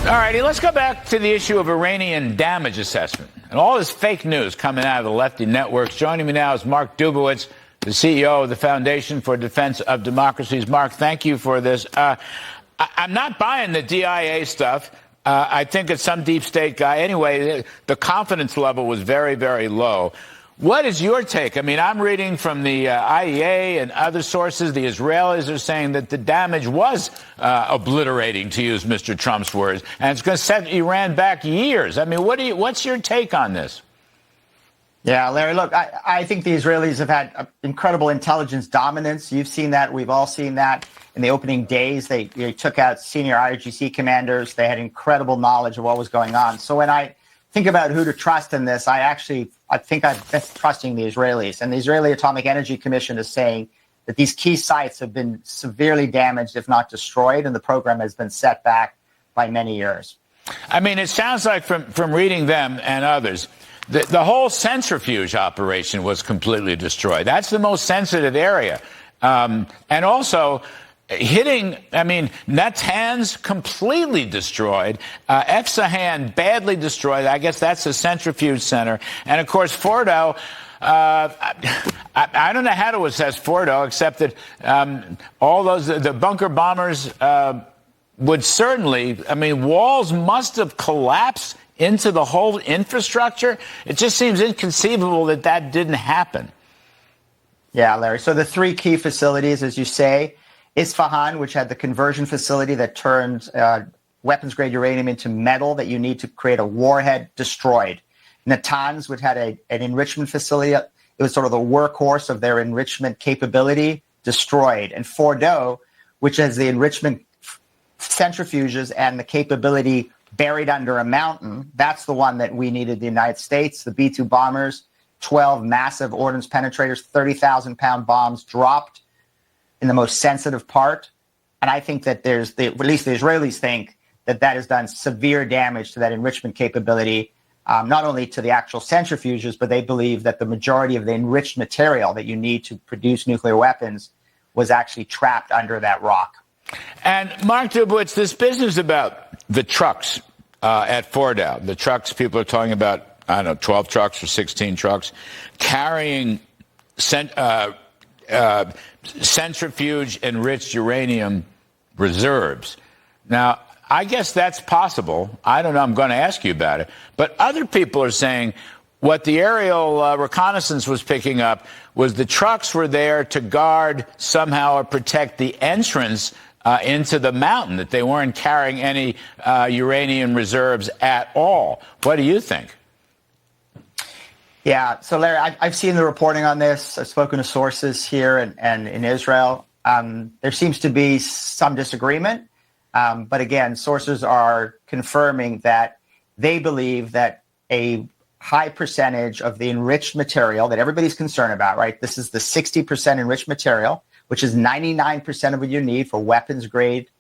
All righty, let's go back to the issue of Iranian damage assessment and all this fake news coming out of the lefty networks. Joining me now is Mark Dubowitz, the CEO of the Foundation for Defense of Democracies. Mark, thank you for this. I'm not buying the DIA stuff. I think it's some deep state guy. Anyway, the confidence level was very, very low. What is your take? I mean, I'm reading from the IEA and other sources. The Israelis are saying that the damage was obliterating, to use Mr. Trump's words, and it's going to set Iran back years. I mean, what's your take on this? Yeah, Larry, look, I think the Israelis have had incredible intelligence dominance. You've seen that. We've all seen that. In the opening days, they took out senior IRGC commanders. They had incredible knowledge of what was going on. So when I think about who to trust in this, I think I'm best trusting the Israelis. And the Israeli Atomic Energy Commission is saying that these key sites have been severely damaged, if not destroyed, and the program has been set back by many years. I mean, it sounds like from reading them and others, the whole centrifuge operation was completely destroyed. That's the most sensitive area. And also, Natanz completely destroyed. Efsahan badly destroyed. I guess that's the centrifuge center. And, of course, Fordo, I don't know how to assess Fordo, except that all the bunker bombers would certainly, walls must have collapsed into the whole infrastructure. It just seems inconceivable that didn't happen. Yeah, Larry. So the three key facilities, as you say, Isfahan, which had the conversion facility that turned weapons-grade uranium into metal that you need to create a warhead, destroyed. Natanz, which had an enrichment facility, it was sort of the workhorse of their enrichment capability, destroyed. And Fordo, which has the enrichment centrifuges and the capability buried under a mountain, that's the one that we needed the United States, the B-2 bombers, 12 massive ordnance penetrators, 30,000-pound bombs dropped in the most sensitive part. And I think that at least the Israelis think that has done severe damage to that enrichment capability, not only to the actual centrifuges, but they believe that the majority of the enriched material that you need to produce nuclear weapons was actually trapped under that rock. And Mark Dubowitz, this business about the trucks at Fordow, the trucks, people are talking about, 12 trucks or 16 trucks, carrying centrifuge-enriched uranium reserves. Now, I guess that's possible. I don't know. I'm going to ask you about it. But other people are saying what the aerial reconnaissance was picking up was the trucks were there to guard somehow or protect the entrance into the mountain, that they weren't carrying any uranium reserves at all. What do you think? Yeah, so Larry, I've seen the reporting on this. I've spoken to sources here and in Israel. There seems to be some disagreement. But again, sources are confirming that they believe that a high percentage of the enriched material that everybody's concerned about, right? This is the 60% enriched material, which is 99% of what you need for weapons-grade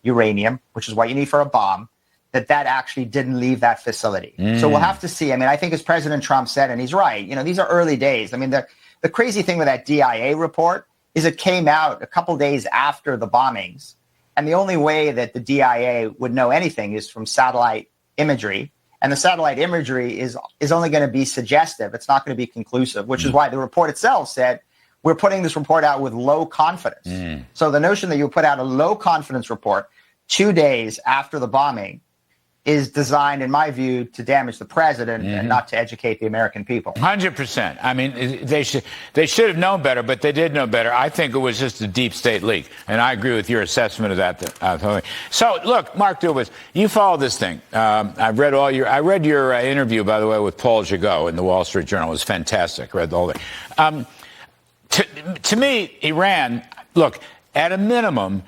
uranium, which is what you need for a bomb, that actually didn't leave that facility. So we'll have to see. I think as President Trump said, and he's right, these are early days. The crazy thing with that DIA report is it came out a couple days after the bombings. And the only way that the DIA would know anything is from satellite imagery. And the satellite imagery is only going to be suggestive. It's not going to be conclusive, which is why the report itself said, we're putting this report out with low confidence. So the notion that you put out a low confidence report 2 days after the bombing is designed, in my view, to damage the president and not to educate the American people. 100%. They should have known better, but they did know better. I think it was just a deep state leak, and I agree with your assessment of that. So, look, Mark Dubowitz, you follow this thing. I read your interview, by the way, with Paul Gigot in the Wall Street Journal. It was fantastic. I read the whole thing. To me, Iran, look, at a minimum,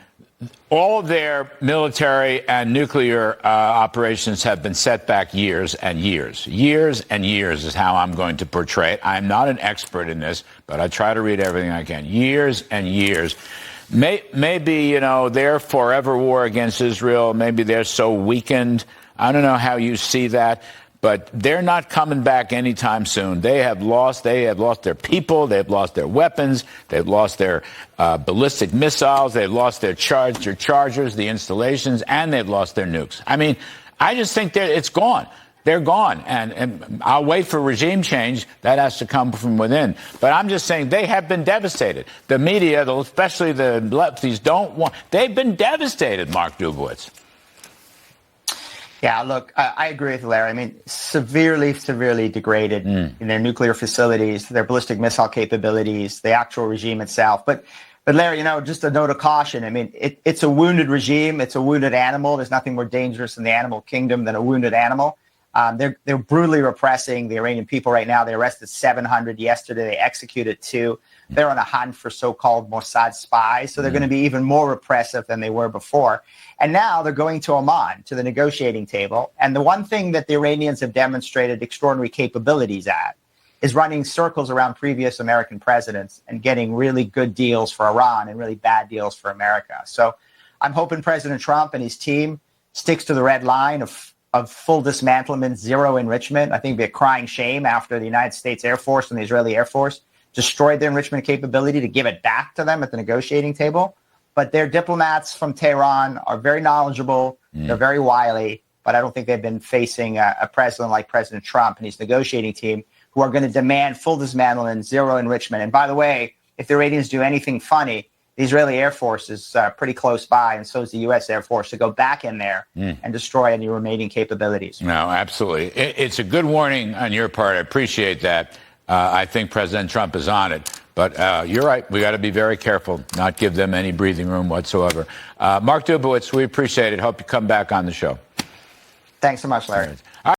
all of their military and nuclear operations have been set back years and years. Years and years is how I'm going to portray it. I'm not an expert in this, but I try to read everything I can. Years and years. Maybe, their forever war against Israel, maybe they're so weakened. I don't know how you see that. But they're not coming back anytime soon. They have lost their people. They've lost their weapons. They've lost their ballistic missiles. They've lost their chargers, the installations, and they've lost their nukes. I just think that it's gone. They're gone. And I'll wait for regime change. That has to come from within. But I'm just saying they have been devastated. The media, especially the lefties, they've been devastated, Mark Dubowitz. Yeah, look, I agree with Larry. I mean, severely degraded in their nuclear facilities, their ballistic missile capabilities, the actual regime itself. But Larry, just a note of caution. I mean, it's a wounded regime. It's a wounded animal. There's nothing more dangerous in the animal kingdom than a wounded animal. They're brutally repressing the Iranian people right now. They arrested 700 yesterday. They executed 2. They're on a hunt for so-called Mossad spies. So they're going to be even more repressive than they were before. And now they're going to Oman, to the negotiating table. And the one thing that the Iranians have demonstrated extraordinary capabilities at is running circles around previous American presidents and getting really good deals for Iran and really bad deals for America. So I'm hoping President Trump and his team sticks to the red line of full dismantlement, zero enrichment. I think it'd be a crying shame after the United States Air Force and the Israeli Air Force destroyed their enrichment capability to give it back to them at the negotiating table. But their diplomats from Tehran are very knowledgeable. They're very wily, but I don't think they've been facing a president like President Trump and his negotiating team, who are going to demand full dismantlement, zero enrichment. And by the way, if the Iranians do anything funny, the Israeli Air Force is pretty close by, and so is the U.S. Air Force, to go back in there and destroy any remaining capabilities. No, absolutely. It's a good warning on your part. I appreciate that. I think President Trump is on it. But you're right. We got to be very careful, not give them any breathing room whatsoever. Mark Dubowitz, we appreciate it. Hope you come back on the show. Thanks so much, Larry.